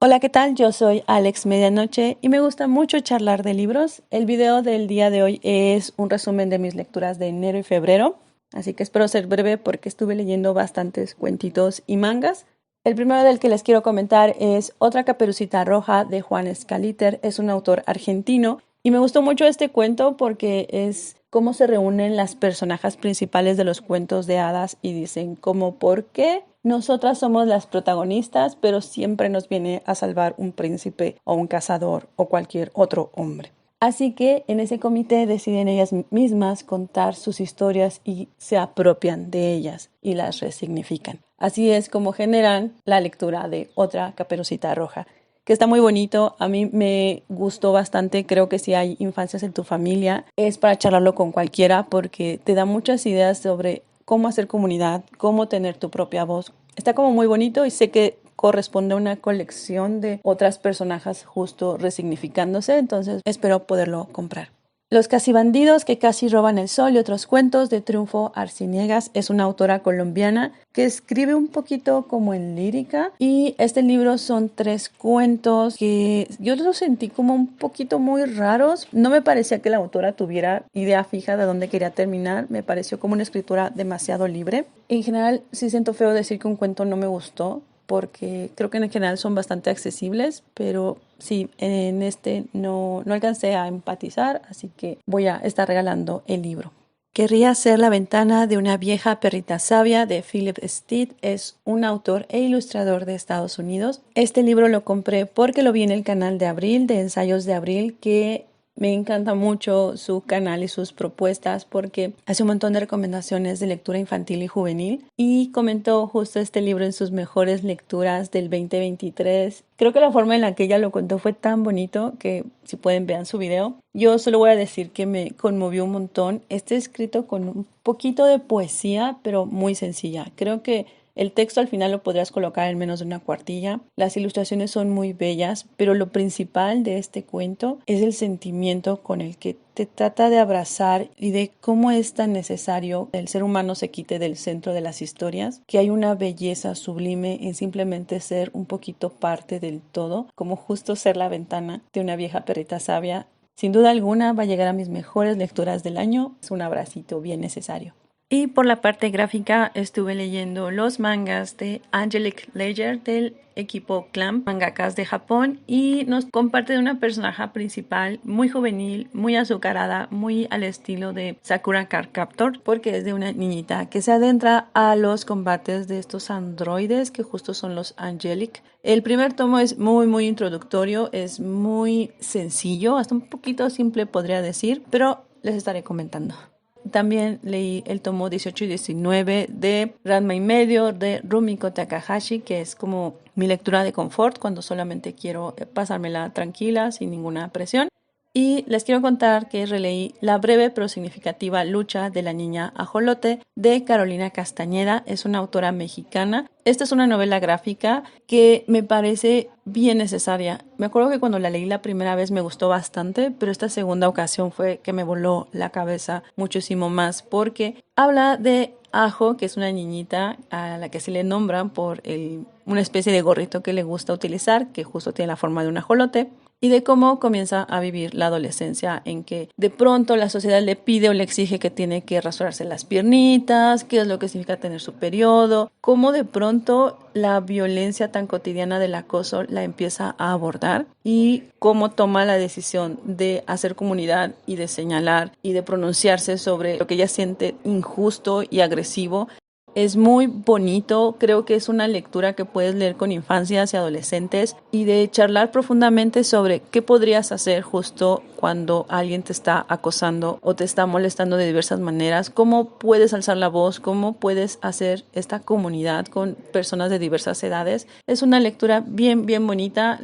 Hola, ¿qué tal? Yo soy Alex Medianoche y me gusta mucho charlar de libros. El video del día de hoy es un resumen de mis lecturas de enero y febrero, así que espero ser breve porque estuve leyendo bastantes cuentitos y mangas. El primero del que les quiero comentar es Otra Caperucita Roja de Juan Scaliter. Es un autor argentino y me gustó mucho este cuento porque es cómo se reúnen las personajes principales de los cuentos de hadas y dicen como por qué nosotras somos las protagonistas, pero siempre nos viene a salvar un príncipe o un cazador o cualquier otro hombre. Así que en ese comité deciden ellas mismas contar sus historias y se apropian de ellas y las resignifican. Así es como generan la lectura de Otra Caperucita Roja, que está muy bonito. A mí me gustó bastante. Creo que si hay infancias en tu familia es para charlarlo con cualquiera porque te da muchas ideas sobre cómo hacer comunidad, cómo tener tu propia voz. Está como muy bonito y sé que corresponde a una colección de otras personajes justo resignificándose, entonces espero poderlo comprar. Los casi bandidos que casi roban el sol y otros cuentos de Triunfo Arciniegas es una autora colombiana que escribe un poquito como en lírica y este libro son 3 cuentos que yo los sentí como un poquito muy raros. No me parecía que la autora tuviera idea fija de dónde quería terminar, me pareció como una escritura demasiado libre. En general sí siento feo decir que un cuento no me gustó, porque creo que en general son bastante accesibles, pero sí, en este no alcancé a empatizar, así que voy a estar regalando el libro. Querría ser la ventana de una vieja perrita sabia de Philip Stead. Es un autor e ilustrador de Estados Unidos. Este libro lo compré porque lo vi en el canal de Abril, de Ensayos de Abril, que me encanta mucho su canal y sus propuestas porque hace un montón de recomendaciones de lectura infantil y juvenil y comentó justo este libro en sus mejores lecturas del 2023. Creo que la forma en la que ella lo contó fue tan bonito que si pueden vean su video. Yo solo voy a decir que me conmovió un montón. Este escrito con un poquito de poesía, pero muy sencilla. Creo que el texto al final lo podrías colocar en menos de una cuartilla. Las ilustraciones son muy bellas, pero lo principal de este cuento es el sentimiento con el que te trata de abrazar y de cómo es tan necesario que el ser humano se quite del centro de las historias, que hay una belleza sublime en simplemente ser un poquito parte del todo, como justo ser la ventana de una vieja perrita sabia. Sin duda alguna va a llegar a mis mejores lecturas del año. Es un abracito bien necesario. Y por la parte gráfica estuve leyendo los mangas de Angelique Ledger del equipo Clamp, mangakas de Japón, y nos comparte de una personaje principal muy juvenil, muy azucarada, muy al estilo de Sakura Card Captor, porque es de una niñita que se adentra a los combates de estos androides que justo son los Angelic. El primer tomo es muy introductorio, es muy sencillo, hasta un poquito simple podría decir, pero les estaré comentando. También leí el tomo 18 y 19 de Ranma y medio de Rumiko Takahashi, que es como mi lectura de confort cuando solamente quiero pasármela tranquila, sin ninguna presión. Y les quiero contar que releí La breve pero significativa lucha de la niña ajolote de Carolina Castañeda. Es una autora mexicana. Esta es una novela gráfica que me parece bien necesaria. Me acuerdo que cuando la leí la primera vez me gustó bastante, pero esta segunda ocasión fue que me voló la cabeza muchísimo más porque habla de Ajo, que es una niñita a la que se le nombran por una especie de gorrito que le gusta utilizar, que justo tiene la forma de un ajolote, y de cómo comienza a vivir la adolescencia en que de pronto la sociedad le pide o le exige que tiene que rasurarse las piernitas, qué es lo que significa tener su periodo, cómo de pronto la violencia tan cotidiana del acoso la empieza a abordar y cómo toma la decisión de hacer comunidad y de señalar y de pronunciarse sobre lo que ella siente injusto y agresivo. Es muy bonito, creo que es una lectura que puedes leer con infancias y adolescentes y de charlar profundamente sobre qué podrías hacer justo cuando alguien te está acosando o te está molestando de diversas maneras, cómo puedes alzar la voz, cómo puedes hacer esta comunidad con personas de diversas edades. Es una lectura bien bonita,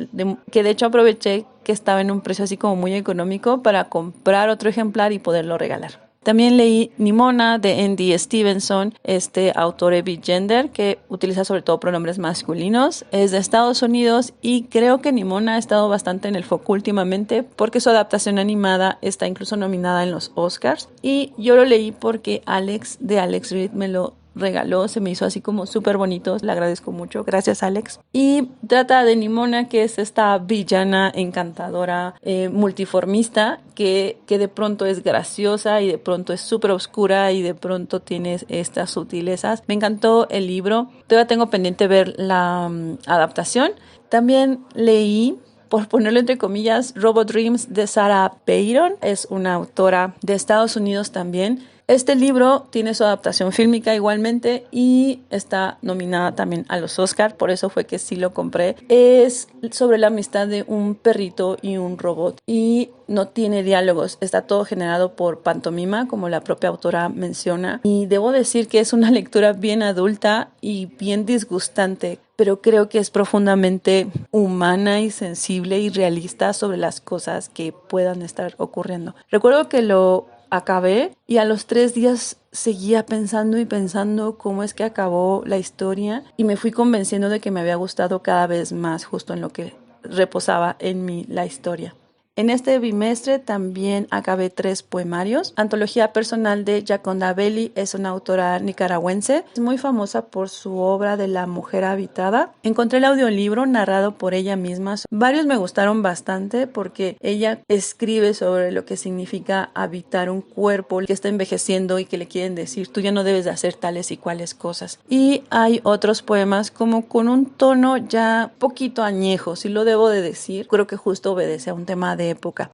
que de hecho aproveché que estaba en un precio así como muy económico para comprar otro ejemplar y poderlo regalar. También leí Nimona de Andy Stevenson, este autor bigender que utiliza sobre todo pronombres masculinos. Es de Estados Unidos y creo que Nimona ha estado bastante en el foco últimamente porque su adaptación animada está incluso nominada en los Oscars. Y yo lo leí porque Alex de Alex Reed me lo regaló, se me hizo así como súper bonito, le agradezco mucho, gracias Alex. Y trata de Nimona, que es esta villana encantadora, multiformista, que de pronto es graciosa y de pronto es súper oscura y de pronto tiene estas sutilezas. Me encantó el libro, todavía tengo pendiente ver la adaptación. También leí, por ponerlo entre comillas, Robot Dreams de Sarah Peyron. Es una autora de Estados Unidos también. Este libro tiene su adaptación fílmica igualmente y está nominada también a los Oscar, por eso fue que sí lo compré. Es sobre la amistad de un perrito y un robot y no tiene diálogos, está todo generado por pantomima, como la propia autora menciona. Y debo decir que es una lectura bien adulta y bien disgustante, pero creo que es profundamente humana y sensible y realista sobre las cosas que puedan estar ocurriendo. Recuerdo que lo acabé y a los 3 días seguía pensando y pensando cómo es que acabó la historia y me fui convenciendo de que me había gustado cada vez más justo en lo que reposaba en mí la historia. En este bimestre también acabé 3 poemarios. Antología personal de Gioconda Belli, es una autora nicaragüense. Es muy famosa por su obra de La mujer habitada. Encontré el audiolibro narrado por ella misma. Varios me gustaron bastante porque ella escribe sobre lo que significa habitar un cuerpo que está envejeciendo y que le quieren decir, tú ya no debes de hacer tales y cuales cosas. Y hay otros poemas como con un tono ya poquito añejo, si lo debo de decir. Creo que justo obedece a un tema de época.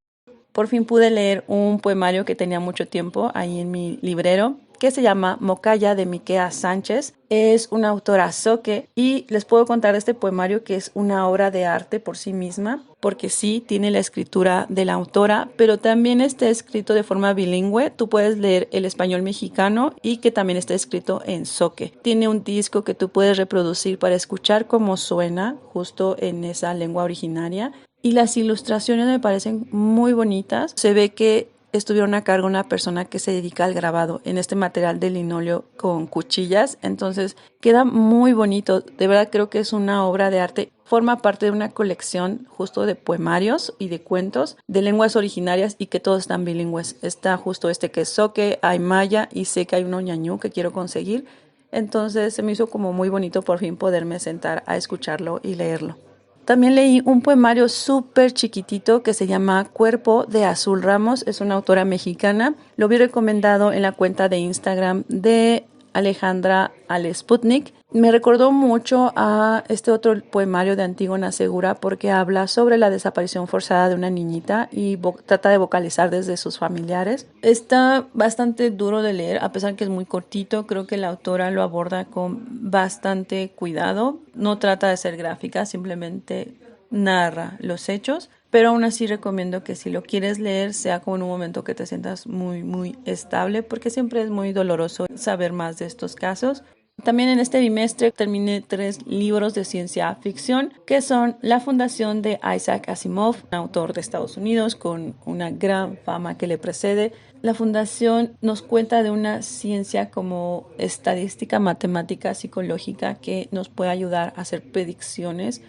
Por fin pude leer un poemario que tenía mucho tiempo ahí en mi librero, que se llama Mocaya de Miquea Sánchez. Es una autora zoque y les puedo contar de este poemario que es una obra de arte por sí misma, porque sí tiene la escritura de la autora, pero también está escrito de forma bilingüe. Tú puedes leer el español mexicano y que también está escrito en zoque. Tiene un disco que tú puedes reproducir para escuchar cómo suena justo en esa lengua originaria. Y las ilustraciones me parecen muy bonitas. Se ve que estuvieron a cargo una persona que se dedica al grabado en este material de linóleo con cuchillas. Entonces queda muy bonito. De verdad creo que es una obra de arte. Forma parte de una colección justo de poemarios y de cuentos de lenguas originarias y que todos están bilingües. Está justo este que es zoque, hay maya y sé que hay un ñañú que quiero conseguir. Entonces se me hizo como muy bonito por fin poderme sentar a escucharlo y leerlo. También leí un poemario súper chiquitito que se llama Cuerpo de Azul Ramos. Es una autora mexicana. Lo vi recomendado en la cuenta de Instagram de Alejandra Alesputnik. Me recordó mucho a este otro poemario de Antígona Segura porque habla sobre la desaparición forzada de una niñita y trata de vocalizar desde sus familiares. Está bastante duro de leer, a pesar que es muy cortito. Creo que la autora lo aborda con bastante cuidado. No trata de ser gráfica, simplemente narra los hechos. Pero aún así recomiendo que si lo quieres leer sea como en un momento que te sientas muy estable, porque siempre es muy doloroso saber más de estos casos. También en este bimestre terminé 3 libros de ciencia ficción que son La Fundación de Isaac Asimov, un autor de Estados Unidos con una gran fama que le precede. La Fundación nos cuenta de una ciencia como estadística, matemática, psicológica que nos puede ayudar a hacer predicciones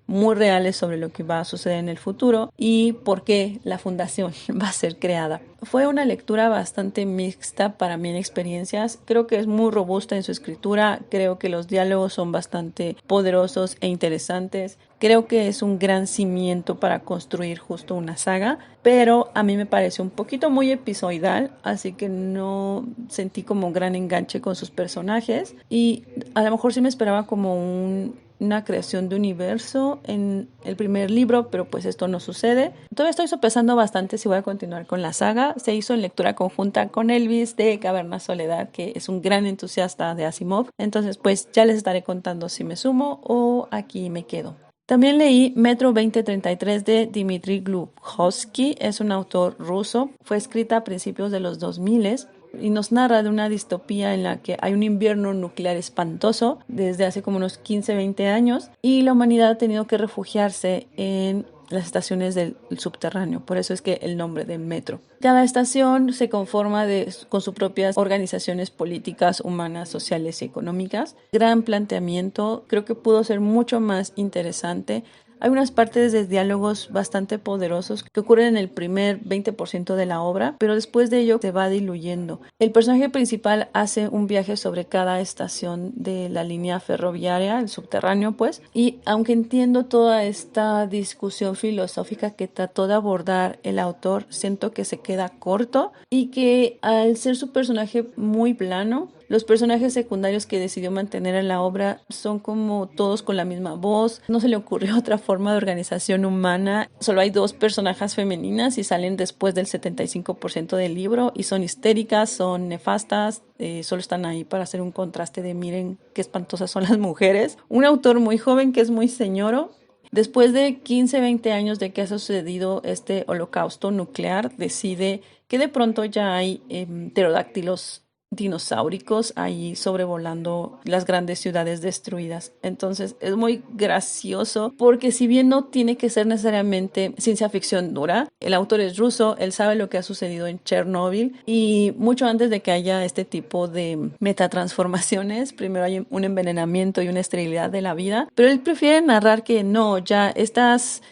muy reales sobre lo que va a suceder en el futuro y por qué la fundación va a ser creada. Fue una lectura bastante mixta para mí en experiencias. Creo que es muy robusta en su escritura, creo que los diálogos son bastante poderosos e interesantes. Creo que es un gran cimiento para construir justo una saga, pero a mí me pareció un poquito muy episoidal, así que no sentí como gran enganche con sus personajes y a lo mejor sí me esperaba como una creación de universo en el primer libro, pero pues esto no sucede. Todavía estoy sopesando bastante si voy a continuar con la saga. Se hizo en lectura conjunta con Elvis de Caverna Soledad, que es un gran entusiasta de Asimov. Entonces pues ya les estaré contando si me sumo o aquí me quedo. También leí Metro 2033 de Dmitry Glukhovsky, es un autor ruso, fue escrita a principios de los 2000 y nos narra de una distopía en la que hay un invierno nuclear espantoso desde hace como unos 15-20 años y la humanidad ha tenido que refugiarse en las estaciones del subterráneo, por eso es que el nombre de metro. Cada estación se conforma con sus propias organizaciones políticas, humanas, sociales y económicas. Gran planteamiento, creo que pudo ser mucho más interesante. Hay unas partes de diálogos bastante poderosos que ocurren en el primer 20% de la obra, pero después de ello se va diluyendo. El personaje principal hace un viaje sobre cada estación de la línea ferroviaria, el subterráneo pues, y aunque entiendo toda esta discusión filosófica que trató de abordar el autor, siento que se queda corto y que al ser su personaje muy plano, los personajes secundarios que decidió mantener en la obra son como todos con la misma voz. No se le ocurrió otra forma de organización humana. Solo hay 2 personajes femeninas y salen después del 75% del libro y son histéricas, son nefastas. Solo están ahí para hacer un contraste de miren qué espantosas son las mujeres. Un autor muy joven que es muy señoro. Después de 15, 20 años de que ha sucedido este holocausto nuclear, decide que de pronto ya hay pterodáctilos dinosauricos ahí sobrevolando las grandes ciudades destruidas. Entonces es muy gracioso porque si bien no tiene que ser necesariamente ciencia ficción dura, el autor es ruso, él sabe lo que ha sucedido en Chernóbil y mucho antes de que haya este tipo de metatransformaciones, primero hay un envenenamiento y una esterilidad de la vida, pero él prefiere narrar que no, ya estas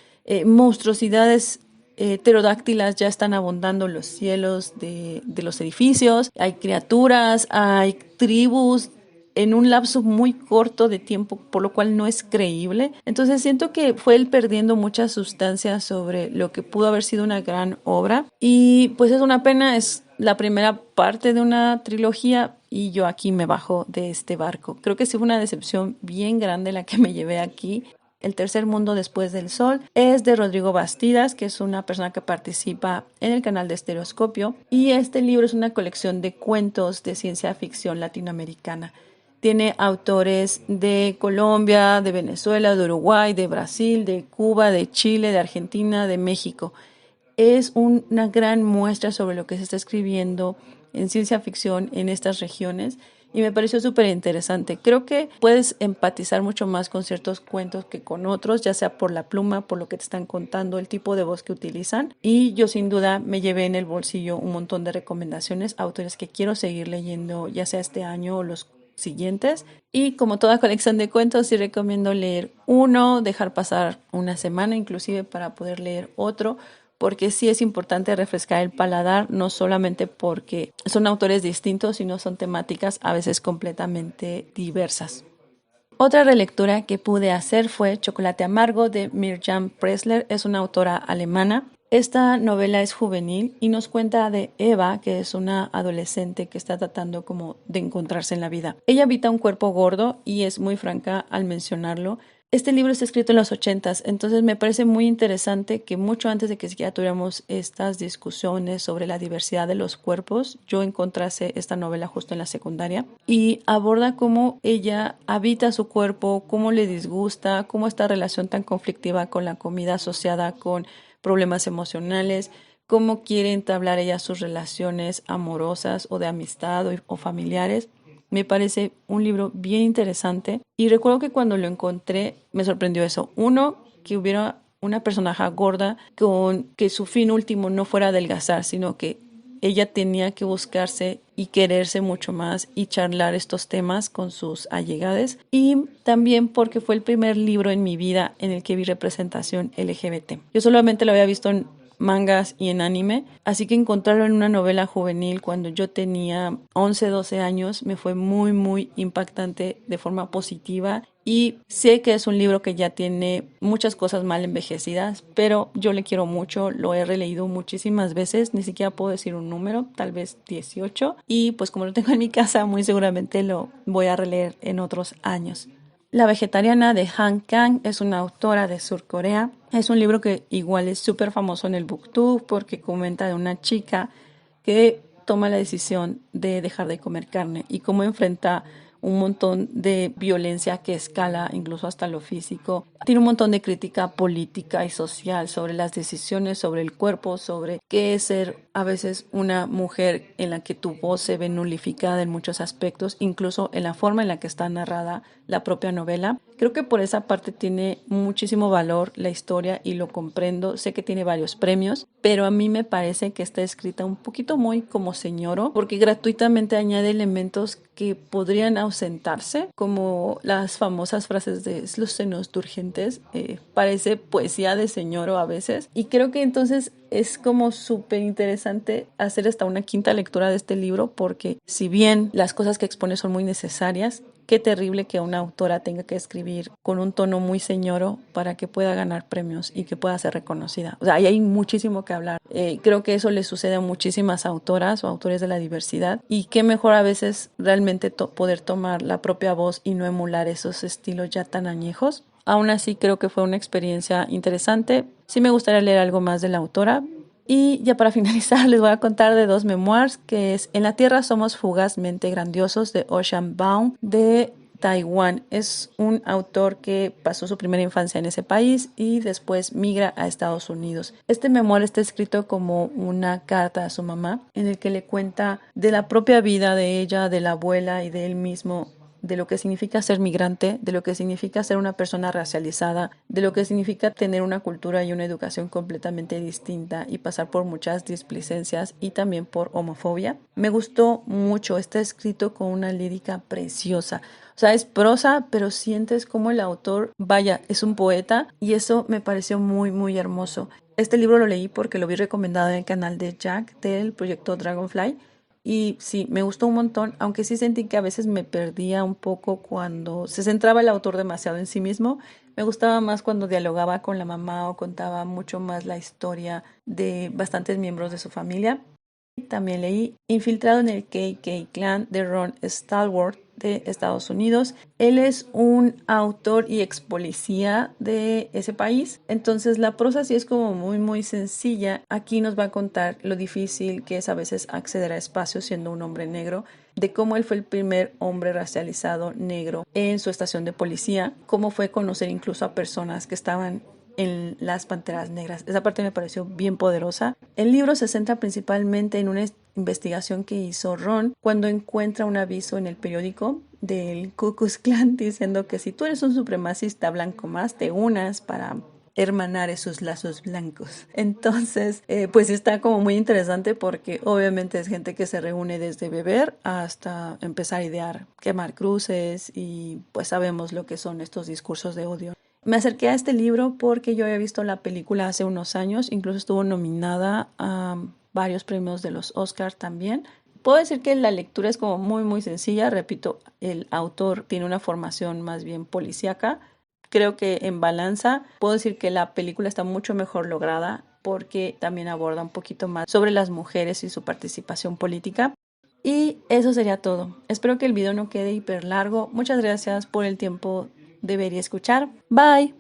monstruosidades pterodáctilas ya están abundando los cielos de los edificios, hay criaturas, hay tribus en un lapso muy corto de tiempo, por lo cual no es creíble. Entonces siento que fue él perdiendo mucha sustancia sobre lo que pudo haber sido una gran obra y pues es una pena, es la primera parte de una trilogía y yo aquí me bajo de este barco. Creo que sí fue una decepción bien grande la que me llevé aquí. El tercer mundo después del sol es de Rodrigo Bastidas, que es una persona que participa en el canal de Estereoscopio. Y este libro es una colección de cuentos de ciencia ficción latinoamericana. Tiene autores de Colombia, de Venezuela, de Uruguay, de Brasil, de Cuba, de Chile, de Argentina, de México. Es una gran muestra sobre lo que se está escribiendo en ciencia ficción en estas regiones y me pareció súper interesante. Creo que puedes empatizar mucho más con ciertos cuentos que con otros, ya sea por la pluma, por lo que te están contando, el tipo de voz que utilizan. Y yo sin duda me llevé en el bolsillo un montón de recomendaciones, autores que quiero seguir leyendo, ya sea este año o los siguientes. Y como toda colección de cuentos, sí recomiendo leer uno, dejar pasar una semana inclusive para poder leer otro, porque sí es importante refrescar el paladar, no solamente porque son autores distintos, sino son temáticas a veces completamente diversas. Otra relectura que pude hacer fue Chocolate Amargo de Mirjam Pressler, es una autora alemana. Esta novela es juvenil y nos cuenta de Eva, que es una adolescente que está tratando como de encontrarse en la vida. Ella habita un cuerpo gordo y es muy franca al mencionarlo. Este libro está escrito en los 80s, entonces me parece muy interesante que mucho antes de que siquiera tuviéramos estas discusiones sobre la diversidad de los cuerpos, yo encontrase esta novela justo en la secundaria y aborda cómo ella habita su cuerpo, cómo le disgusta, cómo esta relación tan conflictiva con la comida asociada con problemas emocionales, cómo quiere entablar ella sus relaciones amorosas o de amistad o familiares. Me parece un libro bien interesante y recuerdo que cuando lo encontré me sorprendió eso. Uno, que hubiera una personaje gorda con que su fin último no fuera adelgazar, sino que ella tenía que buscarse y quererse mucho más y charlar estos temas con sus allegadas. Y también porque fue el primer libro en mi vida en el que vi representación LGBT. Yo solamente lo había visto en mangas y en anime, así que encontrarlo en una novela juvenil cuando yo tenía 11, 12 años me fue muy, muy impactante de forma positiva y sé que es un libro que ya tiene muchas cosas mal envejecidas, pero yo le quiero mucho, lo he releído muchísimas veces, ni siquiera puedo decir un número, tal vez 18, y pues como lo tengo en mi casa, muy seguramente lo voy a releer en otros años. La vegetariana de Han Kang es una autora de Sur Corea. Es un libro que igual es súper famoso en el BookTube porque comenta de una chica que toma la decisión de dejar de comer carne y cómo enfrenta un montón de violencia que escala incluso hasta lo físico. Tiene un montón de crítica política y social sobre las decisiones, sobre el cuerpo, sobre qué es ser a veces una mujer en la que tu voz se ve nulificada en muchos aspectos, incluso en la forma en la que está narrada la propia novela. Creo que por esa parte tiene muchísimo valor la historia y lo comprendo. Sé que tiene varios premios, pero a mí me parece que está escrita un poquito muy como señoro, porque gratuitamente añade elementos que podrían ausentarse, como las famosas frases de los senos turgentes. Parece poesía de señoro a veces, y creo que entonces es como súper interesante hacer hasta una quinta lectura de este libro, porque si bien las cosas que expone son muy necesarias, qué terrible que una autora tenga que escribir con un tono muy señoro para que pueda ganar premios y que pueda ser reconocida. O sea, ahí hay muchísimo que hablar. Creo que eso le sucede a muchísimas autoras o autores de la diversidad, y qué mejor a veces realmente poder tomar la propia voz y no emular esos estilos ya tan añejos. Aún así creo que fue una experiencia interesante. Sí me gustaría leer algo más de la autora. Y ya para finalizar les voy a contar de dos memoirs, que es En la Tierra somos fugazmente grandiosos, de Ocean Baum, de Taiwán. Es un autor que pasó su primera infancia en ese país y después migra a Estados Unidos. Este memoir está escrito como una carta a su mamá, en el que le cuenta de la propia vida de ella, de la abuela y de él mismo, de lo que significa ser migrante, de lo que significa ser una persona racializada, de lo que significa tener una cultura y una educación completamente distinta y pasar por muchas displicencias y también por homofobia. Me gustó mucho, está escrito con una lírica preciosa. O sea, es prosa, pero sientes como el autor, vaya, es un poeta, y eso me pareció muy, muy hermoso. Este libro lo leí porque lo vi recomendado en el canal de Jack del proyecto Dragonfly. Y sí, me gustó un montón, aunque sí sentí que a veces me perdía un poco cuando se centraba el autor demasiado en sí mismo. Me gustaba más cuando dialogaba con la mamá o contaba mucho más la historia de bastantes miembros de su familia. También leí Infiltrado en el KK Clan, de Ron Stallworth, de Estados Unidos. Él es un autor y ex policía de ese país, entonces la prosa sí es como muy muy sencilla. Aquí nos va a contar lo difícil que es a veces acceder a espacios siendo un hombre negro, de cómo él fue el primer hombre racializado negro en su estación de policía, cómo fue conocer incluso a personas que estaban en las Panteras Negras. Esa parte me pareció bien poderosa. El libro se centra principalmente en una investigación que hizo Ron cuando encuentra un aviso en el periódico del Ku Klux Klan diciendo que si tú eres un supremacista blanco más, te unas para hermanar esos lazos blancos. Entonces, pues está como muy interesante, porque obviamente es gente que se reúne desde beber hasta empezar a idear, quemar cruces, y pues sabemos lo que son estos discursos de odio. Me acerqué a este libro porque yo había visto la película hace unos años, incluso estuvo nominada a varios premios de los Oscars también. Puedo decir que la lectura es como muy muy sencilla, repito, el autor tiene una formación más bien policíaca. Creo que en balanza puedo decir que la película está mucho mejor lograda, porque también aborda un poquito más sobre las mujeres y su participación política. Y eso sería todo. Espero que el video no quede hiper largo. Muchas gracias por el tiempo de ver y escuchar. Bye.